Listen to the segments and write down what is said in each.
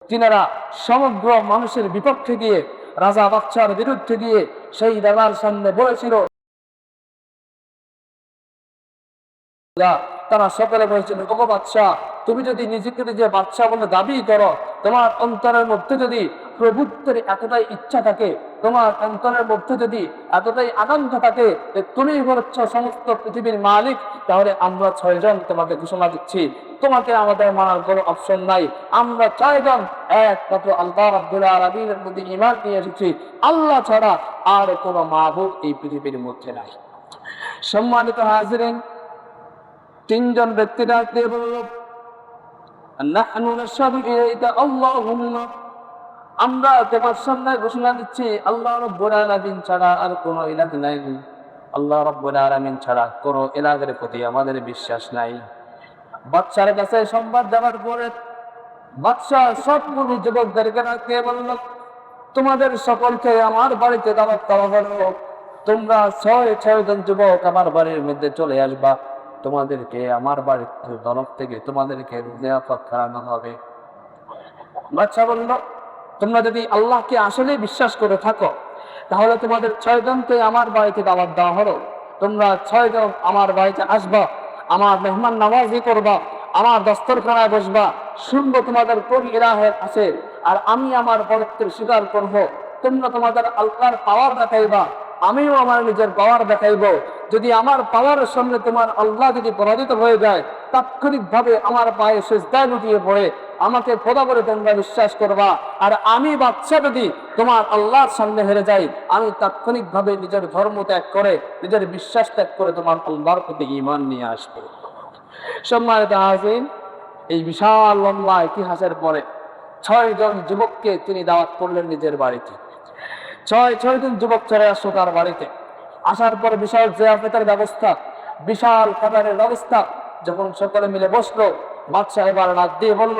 তিনারা সমগ্র মানুষের বিপক্ষে গিয়ে, রাজা বাদশার বিরুদ্ধে গিয়ে সেই রাজার সামনে বলেছিল, তারা সকলে বলেছিল, ওগো বাদশাহ, তুমি যদি নিজেকে নিজে বাদশাহ বলে দাবি করো, তোমার অন্তরের মধ্যে যদি প্রভুত্বের এতটাই ইচ্ছা থাকে, তোমার অন্তরের মধ্যে যদি এতটাই আকাঙ্ক্ষা থাকে যে তুমি হচ্ছ সমস্ত পৃথিবীর মালিক, তাহলে আমরা 6 জন তোমাকে ঘোষণা দিচ্ছি, তোমাকে আমাদের মানার কোনো অপশন নাই। আমরা 6 জন একমাত্র আল্লাহ রাব্বুল আলামিনের প্রতি ঈমান নিয়ে এসেছি, আল্লাহ ছাড়া আর কোনো মাবুদ এই পৃথিবীর মধ্যে নাই। সম্মানিত হাজিরিন, 3 জন ব্যক্তি ডাক দিয়ে বলল, নাহনু নাশহাদু ইলাইকা আল্লাহুম্মা, আমরা তোমার সামনে ঘোষণা দিচ্ছি আল্লাহ রাব্বুল আলামিন ছাড়া আর কোনো ইলাহ নাই, আল্লাহ রাব্বুল আলামিন ছাড়া কোনো ইলাহের প্রতি আমাদের বিশ্বাস নাই। বাদশার কাছে সংবাদ দেওয়ার পরে বাদশা সবগুলো যুবকদেরকে ডাক দিয়ে বলল, তোমাদের সকলকে আমার বাড়িতে দাওয়াত দেওয়া হলো, তোমরা 6 জন যুবক আমার বাড়ির মধ্যে চলে আসবা, তোমাদেরকে আমার বাড়ির তরফ থেকে তোমাদেরকে নিরাপদ করানো হবে। বাদশা বলল, তোমরা যদি আল্লাহকে আসলে বিশ্বাস করে থাকো, তাহলে তোমাদের 6 জনকে আমার বাড়িতে দাওয়াত দেওয়া হলো, তোমরা 6 জন আমার বাড়িতে আসবা, আমার মেহমান নামাজি করবা, আমার দস্তরখানায় বসবা, শুনবো তোমাদের কোন ইলাহের আছে, আর আমি আমার বরত্বের স্বীকার করব। তোমরা তোমাদের আল্লাহর পাওয়ার দেখাইবা, আমিও আমার নিজের পাওয়ার দেখাইবো। যদি আমার পাওয়ারের সামনে তোমার আল্লাহ যদি পরাজিত হয়ে যায়, তাৎক্ষণিকভাবে আমার পায়ে সিজদায় লুটিয়ে পড়ে আমাকে খোদা বলে তোমরা বিশ্বাস করবা। আর আমি বাদশা যদি তোমার আল্লাহর সামনে হেরে যাই, আমি তাৎক্ষণিকভাবে নিজের ধর্ম ত্যাগ করে, নিজের বিশ্বাস ত্যাগ করে তোমার আল্লাহর প্রতি ঈমান নিয়ে আসবো। সম্মানিত হাজিরিন, এই বিশাল লম্বা ইতিহাসের পরে 6 জন যুবককে তিনি দাওয়াত করলেন নিজের বাড়িতে। 6 জন যুবক চলে আসলো তার বাড়িতে। আসার পর বিশাল জিয়াফতের ব্যবস্থা, বিশাল খাবারের ব্যবস্থা। যখন সকলে মিলে বসলো, বাদশা এবার ডাক দিয়ে বলল,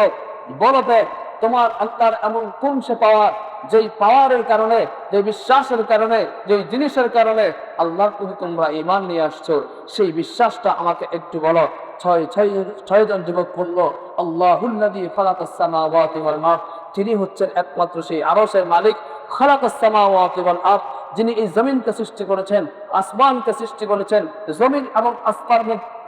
বলো তো, তোমার আল্লাহর এমন কোন সে পাওয়ার, যেই পাওয়ারের কারণে, যে বিশ্বাসের কারণে, যেই জিনিসের কারণে আল্লাহর প্রতি তোমরা ঈমান নিয়ে আসছো, সেই বিশ্বাসটা আমাকে একটু বলো। 6 জন যুবক বলল, আল্লাহুল্লাযী খালাকাস সামাওয়াতি ওয়াল আরদ, তিনি হচ্ছেন একমাত্র সেই আরশের মালিক। খালাকাস সামাওয়াতি ওয়াল আরদ, যিনি এই জমিনকে সৃষ্টি করেছেন, আসমানকে সৃষ্টি করেছেন। জমিন এবং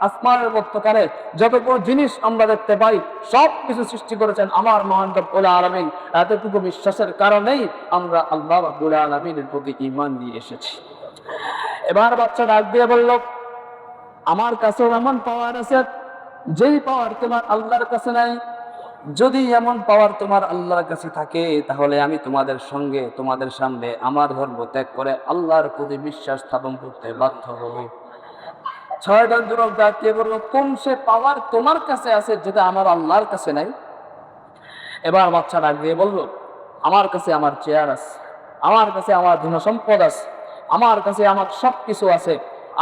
আসমানের মধ্যখানে যতগুলো জিনিস আমরা দেখতে পাই, সব কিছু সৃষ্টি করেছেন আমার মহান রব্বুল আলামিন। এতটুকু বিশ্বাসের কারণেই আমরা আল্লাহ রব্বুল আলামিনের প্রতি ঈমান নিয়ে এসেছি। এবার বাচ্চা ডাক দিয়ে বলল, আমার কাছে এমন পাওয়ার আছে যেই পাওয়ার তোমার আল্লাহর কাছে নাই। যদি এমন পাওয়ার তোমার আল্লাহর কাছে থাকে, তাহলে আমি তোমাদের সঙ্গে, তোমাদের সামনে আমার ধর্ম ত্যাগ করে আল্লাহর প্রতি বিশ্বাস স্থাপন করতে বাধ্য হব। 6 জন যুবক দাঁড়িয়ে বলল, কোন সে পাওয়ার তোমার কাছে আছে যেটা আমার আল্লাহর কাছে নাই? এবার বাচ্চা ডাক দিয়ে বলল, আমার কাছে আমার চেয়ার আছে, আমার কাছে আমার ধন সম্পদ আছে, আমার কাছে আমার সবকিছু আছে,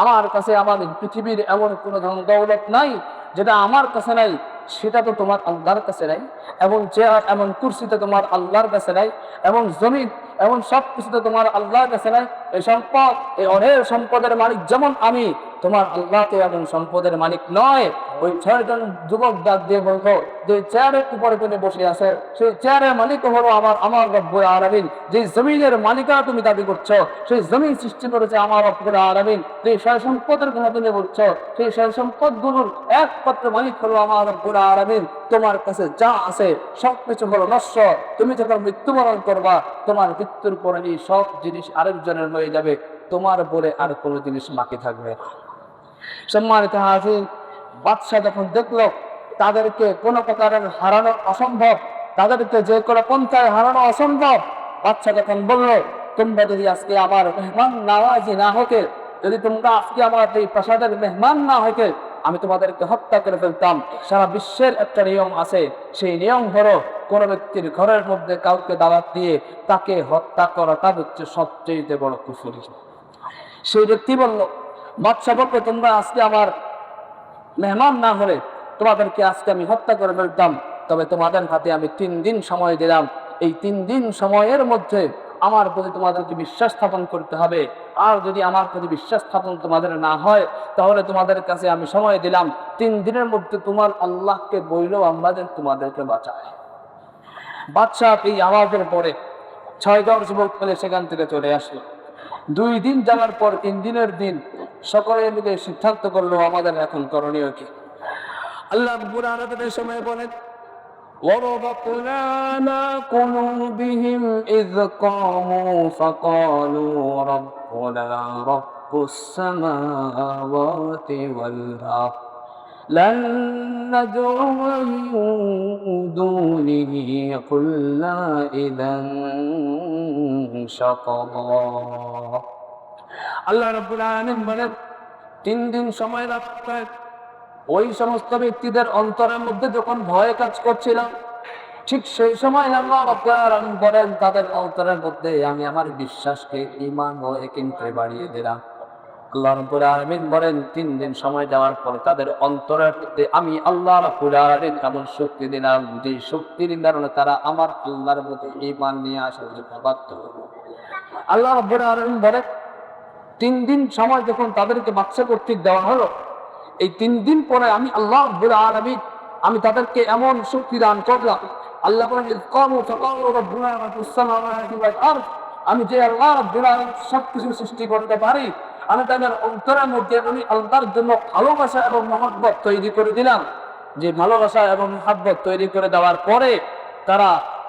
আমার কাছে আমার পৃথিবীর এমন কোনো ধন দৌলত নাই যেটা আমার কাছে নাই, সেটা তো তোমার আল্লাহর কাছে নাই। এবং চেয়ার, এমন কুরসি তো তোমার আল্লাহর কাছে নাই, এবং জমিন, এমন সব কিছু তো তোমার আল্লাহর কাছে নাই। এই সম্পদ, এই অনেক সম্পদের মালিক যেমন আমি, তোমার আল্লাহ তো এমন সম্পদের মালিক নয়। ওই 6 জন যুবক ডাক দিয়ে বলতো, যে চেয়ারের উপরে তুমি বসে আছে, সেই চেয়ারের মালিক হলো আমার রব্বুল আলামিন। যে জমিনের মালিকানা তুমি দাবি করছো, সেই জমিন সৃষ্টি করেছে আমার রব্বুল আলামিন। যে সয় সম্পদের কথা তুমি বলছো, সেই সয় সম্পদগুলোর একমাত্র মালিক হলো আমার রব্বুল আলামিন। তোমার কাছে যা আছে সবকিছু হলো নশ্বর। তুমি যখন মৃত্যুবরণ করবা, তোমার মৃত্যুর পরে এই সব জিনিস আরেকজনের হয়ে যাবে, তোমার বলে আর কোনো জিনিস বাকি থাকবে। সম্মানিত হাজির, বাদশা যখন দেখলো তাদেরকে কোনো প্রকারের হারানো অসম্ভব, তাদেরকে যে কোনো পন্থায় হারানো অসম্ভব, বাদশা যখন বললো, তোমরা যদি আজকে আমার মেহমান নাওয়াজি না হতে, যদি তোমরা আজকে আমার এই প্রাসাদের মেহমান না হইতে, আমি তোমাদেরকে হত্যা করে ফেলতাম। সারা বিশ্বের একটা নিয়ম আছে, সেই নিয়ম হলো কোনো ব্যক্তির ঘরের মধ্যে কাউকে দাওয়াত দিয়ে তাকে হত্যা করাটা হচ্ছে সবচেয়ে বড় কুফরি। সেই ব্যক্তি বলল, বাদশা বলল, তোমরা আজকে আমার মেহমান না হলে তোমাদেরকে আজকে আমি হত্যা করে ফেলতাম। তবে তোমাদের হাতে আমি 3 দিন সময় দিলাম। এই 3 দিন সময়ের মধ্যে আমার প্রতি তোমাদেরকে বিশ্বাস স্থাপন করতে হবে। আর যদি আমার প্রতি বিশ্বাস স্থাপন তোমাদের না হয়, তাহলে তোমাদের কাছে আমি সময় দিলাম, 3 দিনের মধ্যে তোমার আল্লাহকে বইলেও আমাদের তোমাদেরকে বাঁচায়। বাদশাহ এই আওয়াজের পরে 6-10 যুবক মিলে সেখান থেকে চলে আসলো। 2 দিন যাওয়ার পর 3 দিনের দিন সকলে মিলে সিদ্ধান্ত করলো আমাদের এখন করণীয় কি। আল্লাহ রাব্বুল আলামিন সময় বলেন, وربطنا على قلوبهم إذ قاموا فقالوا ربنا رب السماوات والأرض لن ندعو من دونه قلنا إذا شططا। আল্লাহ রাব্বুল আলামিন বলেন, 3 দিন সময় রাখতে ওই সমস্ত ব্যক্তিদের অন্তরের মধ্যে যখন ভয় কাজ করছিল, ঠিক সেই সময় আল্লাহ রাব্বুল আলামিন বলেন, তাদের অন্তরের মধ্যে আমি আমার বিশ্বাসকে, ঈমান ও ইয়াকিনকে বাড়িয়ে দিলাম। আল্লাহ রাব্বুল আলামিন বলেন, 3 দিন সময় দেওয়ার পর তাদের অন্তরের মধ্যে আমি আল্লাহ রাব্বুল আলামিন এমন শক্তি দিলাম, যে শক্তির কারণে তারা আমার আল্লাহর প্রতি ঈমান নিয়ে আসার জন্য বাধ্য হবে। আল্লাহ রাব্বুল আলামিন বলেন, 3 দিন সময় যখন তাদেরকে বাদশা কর্তৃক দেওয়া হলো, এই 3 দিন পরে আমি আল্লাহ রাব্বুল আলামিন আমি তাদেরকে এমন শক্তি দান করলাম। আল্লাহ বলেন, ইযকামু ফাকালু রাব্বুনা রাব্বুস সামাওয়াতি ওয়াল আরদ, আমি যে আল্লাহ রাব্বুল আলামিন সবকিছু সৃষ্টি করতে পারি, আমি তাদের অন্তরের মধ্যে আমি আল্লাহর জন্য ভালোবাসা এবং মহব্বত তৈরি করে দিলাম। যে ভালোবাসা এবং মহব্বত তৈরি করে দেওয়ার পরে তারা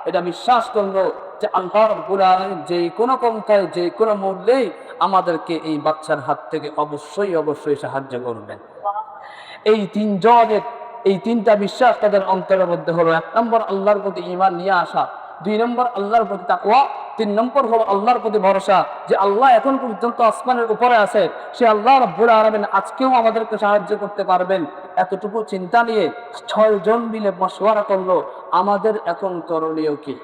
এটা বিশ্বাস করলো যে আল্লাহ রাব্বুল আলামিন যে কোনো পন্থায় যে কোনো মূল্যেই আমাদেরকে এই বাচ্চার হাত থেকে অবশ্যই সাহায্য করবেন। এই 3 জনের এই 3টা বিশ্বাস তাদের অন্তরের মধ্যে হলো। 1 নম্বর আল্লাহর প্রতি ঈমান নিয়ে আসা, 2 নম্বর আল্লাহর প্রতি তাকওয়া, 3 নম্বর হলো আল্লাহর প্রতি ভরসা, যে আল্লাহ এখন পর্যন্ত আসমানের উপরে আছে, সে আল্লাহ রাব্বুল আলামিন আজকেও আমাদেরকে সাহায্য করতে পারবেন। এতটুকু চিন্তা নিয়ে 6 জন মিলে মশওয়ারা করলো, আমাদের এখন করণীয় কি।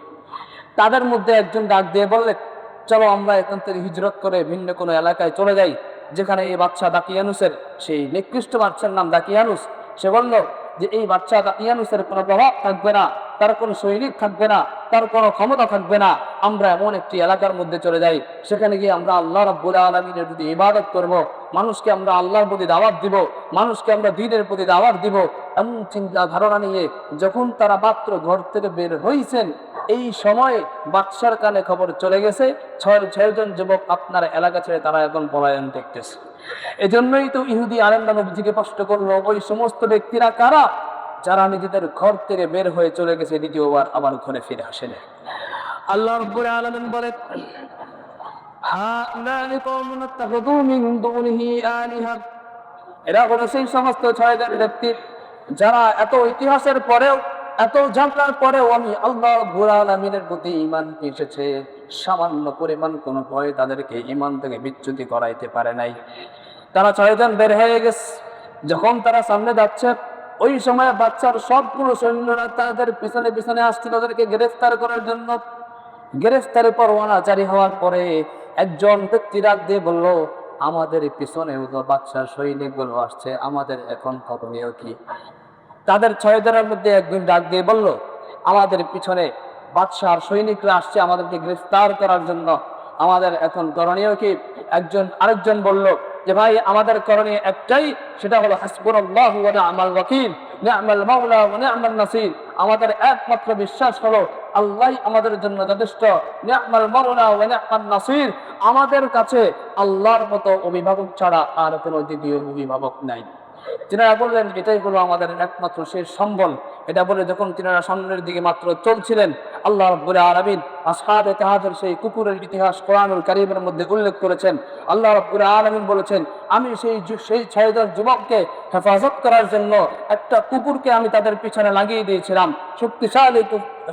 তাদের মধ্যে একজন ডাক দিয়ে বললেন, চলো আমরা এখান থেকে হিজরত করে ভিন্ন কোনো এলাকায় চলে যাই, যেখানে এই বাচ্চা দাকিয়ানুসের, সেই নিকৃষ্ট বাচ্চার নাম দাকিয়ানুস। সে বলল যে এই বাচ্চা দাকিয়ানুসের কোনো প্রভাব থাকবে না, তার কোনো সৈনিক থাকবে না, তার কোনো ক্ষমতা থাকবে না। আমরা এমন একটি এলাকার মধ্যে চলে যাই, সেখানে গিয়ে আমরা আল্লাহ রাব্বুল আলামিনের প্রতি ইবাদত করব, মানুষকে আমরা আল্লাহর প্রতি দাওয়াত দিব, মানুষকে আমরা দ্বীনের প্রতি দাওয়াত দিব। এমন চিন্তা ধারণা নিয়ে যখন তারা মাত্র ঘর থেকে বের হয়েছেন, এই সময়ে বাদশার কানে খবর চলে গেছে 6 জন যুবক আপনার এলাকা ছেড়ে তারা এখন পলায়ন করতেছে। এজন্যই তো ইহুদি আলেমরা নবীজিকে প্রশ্ন করলো, ওই সমস্ত ব্যক্তিরা কারা যারা নিজেদের ঘর থেকে বের হয়ে চলে গেছে, দ্বিতীয়বার আবার ঘরে ফিরে আসেন। আল্লাহ রাব্বুল আলামিন বলেন, হাউলা'i কওমুন ইত্তাখাযু মিন দুনিহি আলিহা, এরা হলো সেই সমস্ত 6 জন ব্যক্তি যারা এত ইতিহাসের পরেও, এত জানার পরেও আমি আল্লাহ রাব্বুল আলামিনের প্রতি ঈমান এসেছে, সামান্য পরিমাণ কোনো ভয় তাদেরকে ঈমান থেকে বিচ্যুতি করাইতে পারে নাই। তারা 6 জন বের হয়ে গেছে। যখন তারা সামনে যাচ্ছে, ওই সময় বাচ্চার সবগুলো সৈন্যরা তাদের পিছনে পিছনে আসছিল তাদেরকে গ্রেফতার করার জন্য। গ্রেফতারের পরোয়ানা জারি হওয়ার পরে একজন ব্যক্তি ডাক দিয়ে বলল, আমাদের পিছনে বাচ্চার সৈনিকগুলো আসছে, আমাদের এখন করণীয় কি। তাদের 6 জনের মধ্যে একজন ডাক দিয়ে বলল, আমাদের পিছনে বাদশার সৈনিকরা আসছে আমাদেরকে গ্রেফতার করার জন্য, আমাদের এখন করণীয় কি। আরেকজন বলল যে ভাই, আমাদের করণীয় একটাই, সেটা হলো হাসবুনাল্লাহু ওয়া নি'মাল ওয়াকিল, নি'মাল মাওলা ওয়া নি'মান নাসির। আমাদের একমাত্র বিশ্বাস হলো আল্লাহই আমাদের জন্য যথেষ্ট, নি'মাল মাওলা ওয়া নি'মান নাসির। আমাদের কাছে আল্লাহর মতো অভিভাবক ছাড়া আর কোনো দ্বিতীয় অভিভাবক নাই। তিনারা বললেন, এটাই হলো আমাদের একমাত্র শেষ সম্বল। এটা বলে যখন তিনারা সামনের দিকে মাত্র চলছিলেন, আল্লাহ রাব্বুল আলামিন আসহাবে কাহাফের সেই কুকুরের ইতিহাস কোরআনুল কারীমের মধ্যে উল্লেখ করেছেন। আল্লাহ রাব্বুল আলামিন বলেছেন, আমি সেই 6 জন যুবককে হেফাজত করার জন্য একটা কুকুরকে আমি তাদের পিছনে লাগিয়ে দিয়েছিলাম,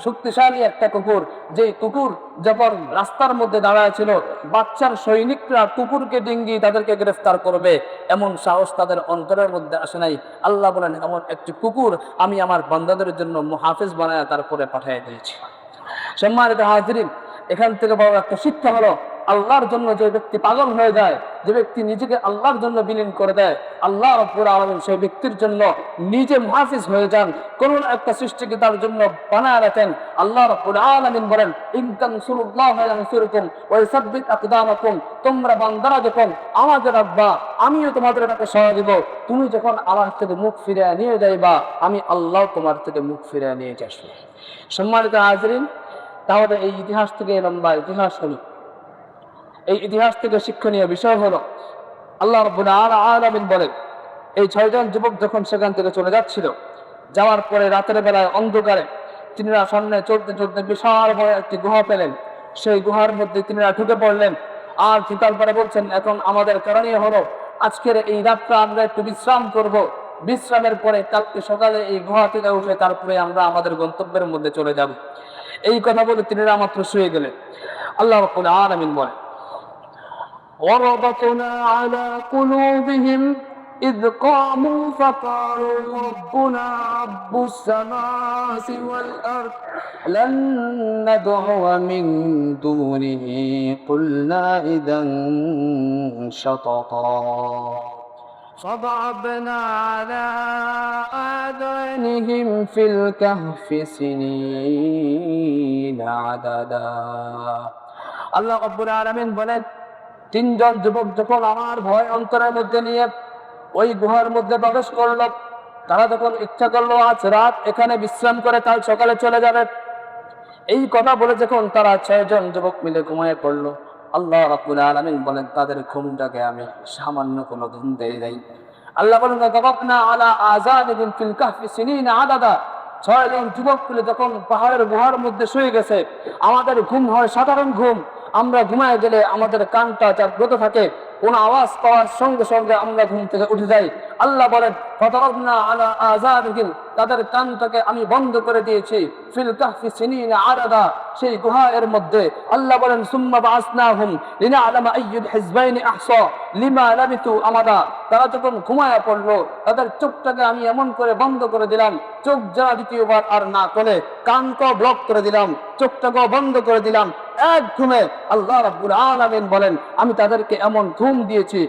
শক্তিশালী একটা কুকুর। যে কুকুর যখন রাস্তার মধ্যে দাঁড়ায় ছিল, বাচ্চার সৈনিকরা কুকুরকে ডিঙ্গিয়ে তাদেরকে গ্রেফতার করবে এমন সাহস তাদের অন্তরের মধ্যে আসে নাই। আল্লাহ বলেন, এমন একটি কুকুর আমি আমার বান্দাদের জন্য মুহাফিজ বানায় তারপরে পাঠিয়ে দিয়েছি। সম্মানিত হাজিরিন, এখান থেকে বড় একটা শিক্ষা হলো, আল্লাহর জন্য যে ব্যক্তি পাগল হয়ে যায়, যে ব্যক্তি নিজেকে আল্লাহর জন্য বিলীন করে দেয়, আল্লাহ রাব্বুল আলামিন সেই ব্যক্তির জন্য নিজে মুহাফিজ হয়ে যান, কোন একটা সৃষ্টিকে তার জন্য বানায় রাখেন। আল্লাহ রাব্বুল আলামিন বলেন, ইন তানসুরুল্লাহ ইয়ানসুরকুম ওয়া ইসাব্বিত আকদামাকুম, তোমরা বান্দারা যখন আমাকে রাখবা, আমিও তোমাদের কাছে সহায় দিব। তুমি যখন আমার থেকে মুখ ফিরিয়ে নিয়ে যাইবা, আমি আল্লাহ তোমার থেকে মুখ ফিরিয়ে নিয়ে আসবো। সম্মানিত হাজরিন, তাহলে এই ইতিহাস থেকে লম্বা ইতিহাস হলো, এই ইতিহাস থেকে শিক্ষণীয় বিষয় হলো, আল্লাহ রাব্বুল আলামিন বলেন, এই 6 জন যুবক যখন সেখান থেকে চলে যাচ্ছিল, যাওয়ার পরে রাতের বেলায় অন্ধকারে তিনারা সামনে চলতে চলতে বিশাল বড় একটি গুহা পেলেন। সেই গুহার মধ্যে তিনারা ঢুকে পড়লেন। আর ঢুকার পরে বলছেন, এখন আমাদের করণীয় হলো আজকের এই রাতটা আমরা একটু বিশ্রাম করব। বিশ্রামের পরে কালকে সকালে এই গুহা থেকে উঠে তারপরে আমরা আমাদের গন্তব্যের মধ্যে চলে যাব। এই কথা বলে তিনারা মাত্র শুয়ে গেলেন। আল্লাহ রাব্বুল আলামিন বলেন, وَرَبَطْنَا عَلَى قُلُوبِهِمْ إِذْ قَامُوا فَقَالُوا رَبُّنَا رَبُّ السَّمَاوَاتِ وَالْأَرْضِ لَن نَّدْعُوَ مِن دُونِهِ قُلْنَا إِذًا شَطَطًا فَضَرَبْنَا عَلَى آذَانِهِمْ فِي الْكَهْفِ سِنِينَ عَدَدًا। আল্লাহ রাব্বুল আলামিন বলেন, 3 জন যুবক যখন আমার ভয় অন্তরের মধ্যে নিয়ে ওই গুহার মধ্যে প্রবেশ করলো, তারা যখন ইচ্ছা করলো আজ রাত এখানে বিশ্রাম করে কাল সকালে চলে যাবে, এই কথা বলে যখন তারা 6 জন যুবক মিলে ঘুমিয়ে পড়লো, আল্লাহ রাব্বুল আলামিন বলেন, তাদের ঘুমটাকে আমি সামান্য কোনো ঘুম দেই নাই। আল্লাহ বলেন, তাকাবনা আলা আযানিহিম ফিল কাহফি সিনিনা আদাদা। 6 জন যুবক মিলে যখন পাহাড়ের গুহার মধ্যে শুয়ে গেছে, আমাদের ঘুম হয় সাধারণ ঘুম। আমরা ঘুমায় গেলে আমাদের কানটা জাগ্রত থাকে, কোন আওয়াজ পাওয়ার সঙ্গে সঙ্গে আমরা ঘুম থেকে উঠে যাই। আল্লাহ বলেন, ফাতারাবনা আলা আযানিহিম, তাদের কানটাকে আমি বন্ধ করে দিয়েছি, ফিল কাহফি সিনিনা আদাদা, সেই গুহার মধ্যে। আল্লাহ বলেন, সুম্মা বাআসনাহুম লিনা'লামা আইয়ুল হিজবাইনি আহসা লিমা লাবিতু আমাদা। তারা যখন ঘুমায়া পড়লো, তাদের চোখটাকে আমি এমন করে বন্ধ করে দিলাম, চোখ যা দ্বিতীয়বার আর না করে, কানকে ব্লক করে দিলাম, চোখটাকে বন্ধ করে দিলাম। এক ঘুমে আল্লাহ রাব্বুল আলামিন বলেন, আমি তাদেরকে এমন ঘুম দিয়েছি,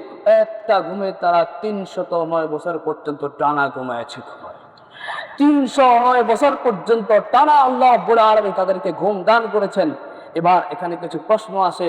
একটা ঘুমে তারা 309 বছর পর্যন্ত টানা ঘুমায়েছে। 309 বছর পর্যন্ত টানা আল্লাহ রাব্বুল আলামিন তাদেরকে ঘুম দান করেছেন। এবার এখানে কিছু প্রশ্ন আসে।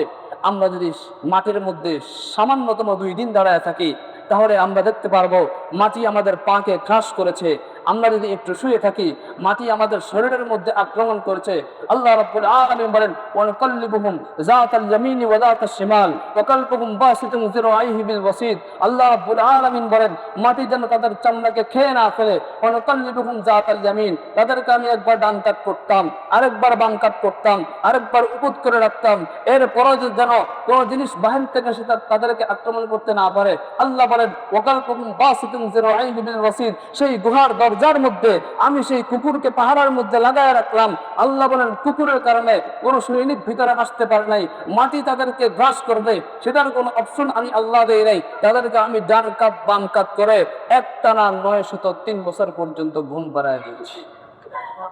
আমরা যদি মাটির মধ্যে সামান্যতম 2 দিন দাঁড়ায় থাকি, তাহলে আমরা দেখতে পারবো মাটি আমাদের পাকে গ্রাস করেছে। আমরা যদি একটু শুয়ে থাকি, মাটি আমাদের শরীরের মধ্যে আক্রমণ করেছে। আল্লাহ রাব্বুল আলামিন বলেন, ওয়া নুকাল্লিবুহুম যাতাল ইয়ামিনি ওয়া যাতাশ শিমাল ওয়া কালবুহুম বাসিতুন যিরাইহি বিল ওয়াসিদ। আল্লাহ রাব্বুল আলামিন বলেন, মাটি যেন তাদের চামড়াকে খেয়ে না ফেলে। ওয়া নুকাল্লিবুহুম যাতাল ইয়ামিন, তাদেরকে আমি একবার ডান কাত করতাম, আরেকবার বাম কাত করতাম, আরেকবার উপুত করে রাখতাম, এরপরও যেন কোনো জিনিস বাহির থেকে সেটা তাদেরকে আক্রমণ করতে না পারে। আল্লাহ বলেন, ওয়া কালবুহুম বাসিতুন যিরাইহি বিল ওয়াসিদ, সেই গুহার যার মধ্যে আমি সেই কুকুরকে পাহাড়ের মধ্যে লাগায় রাখলাম। আল্লাহ বলেন, কুকুরের কারণে কোনো সৈনিক ভিতরে আসতে পারে নাই, মাটি তাদেরকে গ্রাস করবে সেটার কোনো অপশন আমি আল্লাহ দেই নাই। তাদেরকে আমি ডান কাত বাম কাত করে একটানা 903 বছর পর্যন্ত ঘুম পাড়ায় দিয়েছি।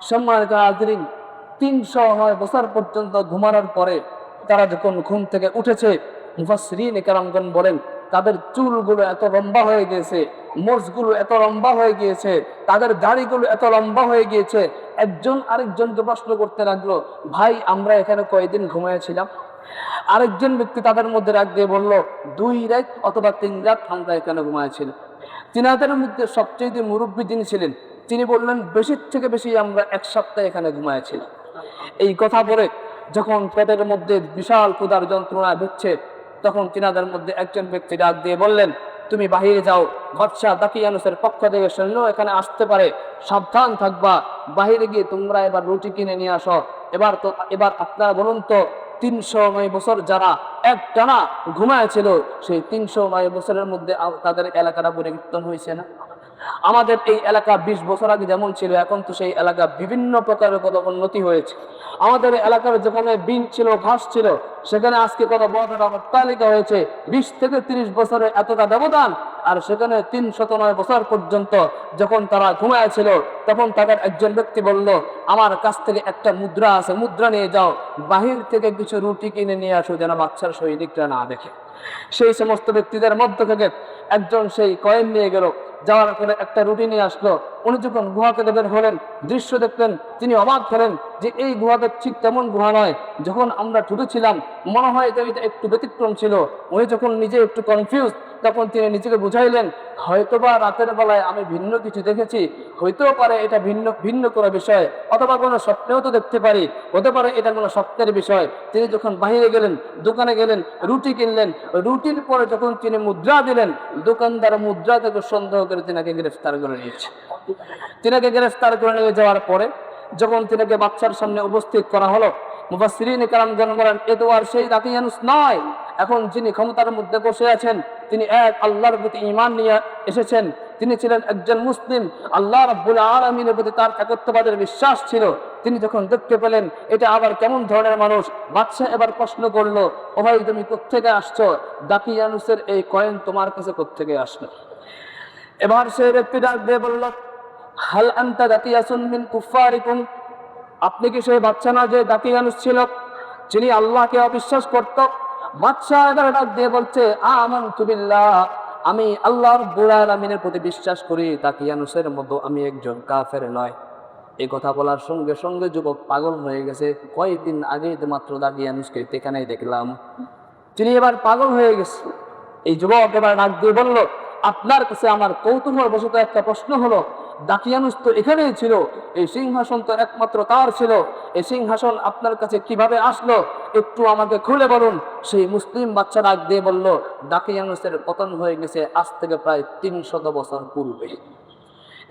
সম্মানিত হাজরিন, 309 বছর পর্যন্ত ঘুমানোর পরে তারা যখন ঘুম থেকে উঠেছে, মুফাসসিরিন কেরামগণ বলেন, তাদের চুলগুলো এত লম্বা হয়ে গিয়েছে, মোজগুলো এত লম্বা হয়ে গিয়েছে, তাদের দাড়িগুলো এত লম্বা হয়ে গিয়েছে। একজন আরেকজনকে প্রশ্ন করতে লাগলো, ভাই আমরা এখানে কয়দিন ঘুমিয়েছিলাম? আরেকজন ব্যক্তি তাদের মধ্যে রাগ দিয়ে বলল, 2 রাত অথবা 3 রাত আমরা এখানে ঘুমিয়েছিলাম। তিনাদের মধ্যে সবচেয়ে মুরব্বী যিনি ছিলেন, তিনি বললেন, বেশি থেকে বেশি আমরা 1 সপ্তাহ এখানে ঘুমিয়েছিলাম। এই কথা বলে যখন পেটের মধ্যে বিশাল ক্ষুধার যন্ত্রণা হচ্ছে, তখন তিনাদের মধ্যে একজন ব্যক্তি ডাক দিয়ে বললেন, তুমি বাহিরে যাও, বাদশাহ দাকিয়ানুসের পক্ষ থেকে সৈন্য এখানে আসতে পারে, সাবধান থাকবা। বাহিরে গিয়ে তোমরা এবার রুটি কিনে নিয়ে আসো। এবার আপনারা বলুন তো, 309 বছর যারা একটানা ঘুমায়েছিল, সেই 309 বছরের মধ্যে তাদের এলাকাটা পরিবর্তন হয়েছে না? আমাদের এই এলাকা 20 বছর আগে যেমন ছিল, এখন তো সেই এলাকা বিভিন্ন প্রকারের কত উন্নতি হয়েছে। আমাদের এলাকার যেখানে বিন ছিল, ঘাস ছিল, সেখানে আজকে কত বড় অট্টালিকা হয়েছে। 20 থেকে 30 বছরের এতটা ব্যবধান। আর সেখানে 309 বছর পর্যন্ত যখন তারা ঘুমায় ছিল, তখন তাদের একজন ব্যক্তি বলল, আমার কাছ থেকে একটা মুদ্রা আছে, মুদ্রা নিয়ে যাও, বাহির থেকে কিছু রুটি কিনে নিয়ে আসো যেন বাচ্চার সৈনিকরা না দেখে। সেই সমস্ত ব্যক্তিদের মধ্য থেকে একজন সেই কয়েন নিয়ে গেল, যাওয়ার পরে একটা রুটি নিয়ে আসলো। উনি যখন গুহা থেকে বের হলেন, দৃশ্য দেখলেন, তিনি অবাক হলেন যে এই গুহাটা ঠিক তেমন গুহা নয় যখন আমরা ছোট ছিলাম, মনে হয় এটা একটু ব্যতিক্রম ছিল। উনি যখন নিজে একটু কনফিউজ, তখন তিনি নিজেকে বুঝাইলেন, হয়তোবা রাতের বেলায় আমি ভিন্ন কিছু দেখেছি, হইতেও পারে এটা ভিন্ন ভিন্ন কোনো বিষয়, অথবা কোনো স্বপ্নেও তো দেখতে পারি, হতে পারে এটা কোনো স্বপ্নের বিষয়। তিনি যখন বাহিরে গেলেন, দোকানে গেলেন, রুটি কিনলেন, রুটির পরে যখন তিনি মুদ্রা দিলেন, দোকানদার মুদ্রা থেকে সন্দেহ করে তিনাকে গ্রেফতার করে নিয়েছে। তিনাকে গ্রেফতার করে নিয়ে যাওয়ার পরে যখন তিনাকে বাচ্চার সামনে উপস্থিত করা হলো, মুফাসসিরিন কেরামগণ বলেন, এ তো আর সেই দাকিয়ানুস নয়, এখন যিনি ক্ষমতার মধ্যে বসে আছেন তিনি এক আল্লাহর প্রতি ঈমান নিয়ে এসেছেন, তিনি ছিলেন একজন মুসলিম, আল্লাহ রাব্বুল আলামিনের প্রতি তার একত্ববাদের বিশ্বাস ছিল। তিনি যখন দেখতে পেলেন এটা আবার কেমন ধরনের মানুষ, বাদশা এবার প্রশ্ন করলো, ও ভাই তুমি কোত্থেকে আসছো, দাকিয়ানুসের এই কয়েন তোমার কাছে কোত্থেকে আসলো? এবার সেই ব্যক্তি ডাক দিয়ে বলল, হাল আনতা দাকিয়াসুন মিন কুফারিকুম, আপনি কি সেই বাচ্চা না যে দাকিয়ানুস ছিল, যিনি আল্লাহকে অবিশ্বাস করত? বাদশা এবার ডাক দিয়ে বলছে, আমানতু বিল্লাহ, আমি আল্লাহ রাব্বুল আলামিনের প্রতি বিশ্বাস করি, দাকিয়ানুসের মতো আমি একজন কাফের নয়। এই কথা বলার সঙ্গে সঙ্গে যুবক পাগল হয়ে গেছে, কয়েকদিন আগে মাত্র দাকিয়ানুসকে এখানেই দেখলাম। তিনি এবার পাগল হয়ে গেছে। এই যুবক এবার ডাক দিয়ে বলল, আপনার কাছে আমার কৌতূহল বশত একটা প্রশ্ন হলো, দাকিয়ানুস তো এখানেই ছিল, এই সিংহাসন তো একমাত্র তার ছিল, এই সিংহাসন আপনার কাছে কিভাবে আসলো একটু আমাকে খুলে বলুন। সেই মুসলিম বাচ্চা ডাক দিয়ে বলল, দাকিয়ানুসের পতন হয়ে গেছে আজ থেকে প্রায় 300 বছর পূর্বে।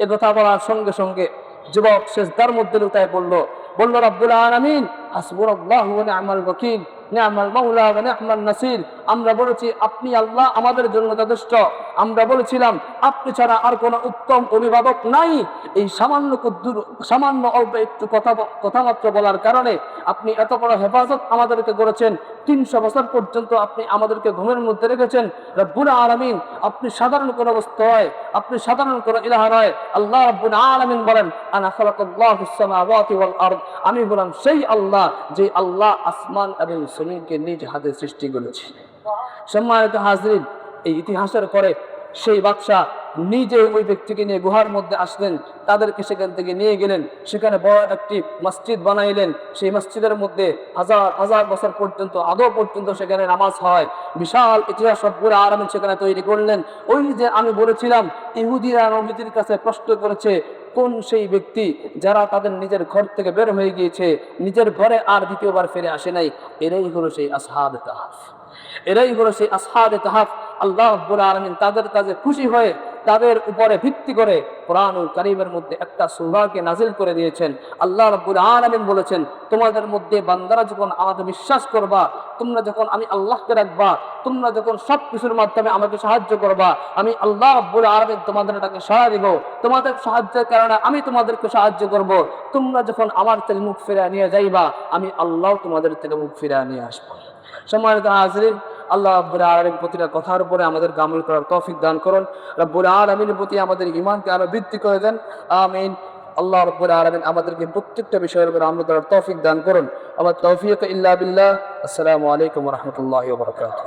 এ কথা বলার সঙ্গে সঙ্গে যুবক সিজদার মধ্যে লুটায় বলল, রব্বুল আলামিন হাসবুনাল্লাহু ওয়া নি'মাল ওয়াকিল, নি'মাল মাওলা ওয়া নি'মান নাসির। আমরা বলেছি আপনি আল্লাহ আমাদের জন্য যথেষ্ট, আমরা বলেছিলাম আপনি ছাড়া আর কোনো উত্তম অভিভাবক নাই। এই সামান্য অল্প একটু কথামাত্র বলার কারণে আপনি এত বড় হেফাজত আমাদেরকে করেছেন, 300 বছর পর্যন্ত আপনি আমাদেরকে ঘুমের মধ্যে রেখেছেন। রব্বুল আলামিন আপনি সাধারণ কোনো বস্তু হয়, আপনি সাধারণ কোনো ইলাহা নয়। আল্লাহ রব্বুল আলামিন বলেন, আনা খালাকাল্লাহুস সামাওয়াতি ওয়াল আরদ, আমি বললাম সেই আল্লাহ যে আল্লাহ আসমান এবং জমিনকে নিজ হাতে সৃষ্টি করেছে। সম্মানিত হাজরিন, এই ইতিহাসের পরে সেই বাদশা নিজে ওই ব্যক্তিকে নিয়ে গুহার মধ্যে আসলেন, তাদেরকে সেখান থেকে নিয়ে গেলেন, সেখানে বড় একটি মসজিদ বানাইলেন। সেই মসজিদের মধ্যে হাজার হাজার বছর পর্যন্ত আদৌ পর্যন্ত সেখানে নামাজ হয়। বিশাল ইতিহাস রব্বুল আলামিন সেখানে তৈরি করলেন। ওই যে আমি বলেছিলাম ইহুদিরা নবীদের কাছে প্রশ্ন করেছে, কোন সেই ব্যক্তি যারা তাদের নিজের ঘর থেকে বের হয়ে গিয়েছে, নিজের ঘরে আর দ্বিতীয়বার ফিরে আসে নাই, এরাই হলো সেই আসহাবে কাহফ, এরাই হলো সেই আসহাবে কাহফ। আল্লাহ রাব্বুল আলামিন তাদের কাছে খুশি হয়ে তাদের উপরে ভিত্তি করে কোরআনুল কারীমের মধ্যে একটা সূরাকে নাজিল করে দিয়েছেন। আল্লাহ রাব্বুল আলামিন বলেছেন, তোমাদের মধ্যে বান্দারা যখন আমাকে বিশ্বাস করবা, তোমরা যখন আমি আল্লাহকে রাখবা, তোমরা যখন সব কিছুর মাধ্যমে আমাকে সাহায্য করবা, আমি আল্লাহ রাব্বুল আলামিন তোমাদের এটাকে সহায় দিব, তোমাদের সাহায্যের কারণে আমি তোমাদেরকে সাহায্য করব। তোমরা যখন আমার থেকে মুখ ফিরিয়ে নিয়ে যাইবা, আমি আল্লাহ তোমাদের থেকে মুখ ফিরিয়ে নিয়ে আসবো। সম্মানিত হাজরিন, আল্লাহ রাব্বুল আলামিন প্রতিটা কথার উপরে আমাদের আমল করার তৌফিক দান করুন। রব্বুল আলামিনের প্রতি আমাদের ঈমানকে আরো বৃদ্ধি করে দেন, আমিন। আল্লাহ রাব্বুল আলামিন আমাদেরকে প্রত্যেকটা বিষয়ের উপরে আমল করার তৌফিক দান করুন। আমার তৌফিক ইল্লা বিল্লাহ। আসসালামু আলাইকুম ওয়া রাহমাতুল্লাহি ওয়া বারাকাতুহু।